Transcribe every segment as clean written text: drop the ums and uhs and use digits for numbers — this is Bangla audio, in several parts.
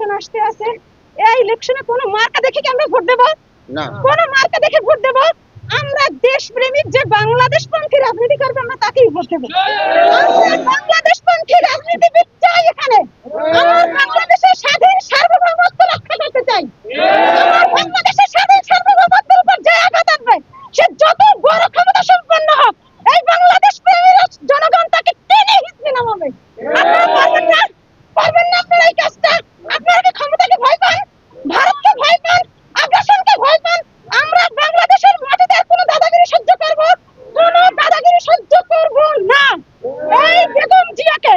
ইলেকশন আসতে আছে, এই ইলেকশনে কোনো মার্কা দেখে কি আমরা ভোট দেব? না, কোনো মার্কা দেখে ভোট দেব? আমরা দেশপ্রেমিক যে বাংলাদেশপন্থী রাজনীতি করবে আমরা তাকেই ভোট দেব। আমরা বাংলাদেশপন্থী রাজনীতিবিদ চাই এখানে। আমার বাংলাদেশের স্বাধীন সার্বভৌমত্ব রক্ষা করতে চাই। আমার বাংলাদেশের স্বাধীন সার্বভৌমত্বের উপর যে আঘাত আসবে সে যত বড় ক্ষমতা সম্পন্ন হোক, এই বাংলাদেশ প্রেমী জনগণ তাকে টেনে হিঁচড়ে নামাবে। আপনারা পারবেন না? পারবেন না আপনারা এই কাজটা? আপনারা কি ক্ষমতাকে ভয় পান? ভারতকে ভয় পান? আগ্রাসনকে ভয় পান? আমরা বাংলাদেশের মাটিতে আর কোনো দাদাগিরি সহ্য করব? কোনো দাদাগিরি সহ্য করব না। এই বেগম জিয়াকে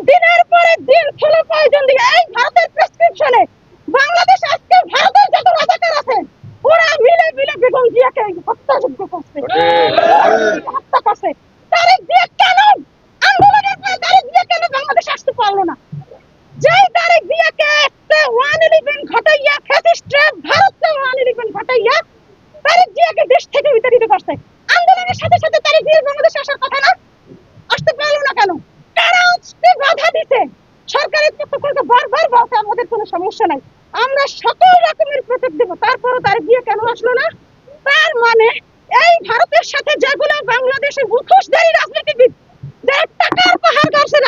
দিনের পরে দিন খেলে প্রয়োজন দিয়ে এই ভারতের প্রেসক্রিপশনে বাংলাদেশ আজকে ভারতের যত রাজাকার আছে ওরা মিলে মিলে বেগম জিয়াকে হত্যাযজ্ঞ করছে, হত্যা করছে। তারেক জিয়া কেন আন্দোলনের পরে তারেক জিয়া কেন বাংলাদেশে আসতে পারলো না? যেই তারেক জিয়াকে একটা 111 ঘটাইয়া ফ্যাসিস্টরা ভারতকে 111 ঘটাইয়া তারেক জিয়াকে দেশ থেকে বিতাড়িত করছে, আন্দোলনের সাথে সাথে তারেক জিয়া বাংলাদেশে আসার কথা না? আসতে পারলো না কেন? কারা আসতে বাধা দিতে? সরকারের পক্ষ থেকে বারবার বলছে আমাদের কোনো সমস্যা নাই, আমরা সকল রকমের প্রোটেক্ট দেবো, তারপরও তারেক জিয়া কেন আসলো না? তার মানে এই ভারতের সাথে যেগুলো বাংলাদেশের মুখোশধারী রাজনীতিবিদ যারা টাকার পাহাড় গড়ছে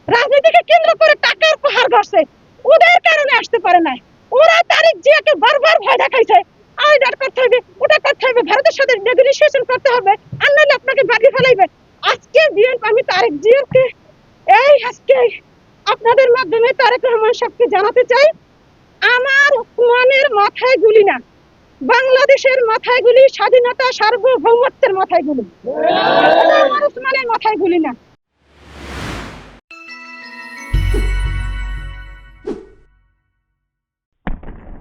রাজনীতিকে কেন্দ্র করে টাকার পাহাড় গড়ছে, ওদের কারণে আসতে পারে না। ওরা তারেক জিয়াকে বারবার ভয় দেখাইছে, এটা করতে হবে, ওটা করতে হবে, ভারতের সাথে নেগোসিয়েশন করতে হবে, আর নাহলে আপনাকে বাড়ি ফেলাইবে। আজকে আমি তারেক জিয়াকে আজকে আপনাদের মাধ্যমে তারেক রহমান সাহেবকে জানাতে চাই, আমার উসমানের মাথায় গুলি না, বাংলাদেশের মাথায় গুলি, স্বাধীনতা সার্বভৌমত্বের মাথায় গুলি, আমার উসমানের মাথায় গুলি না।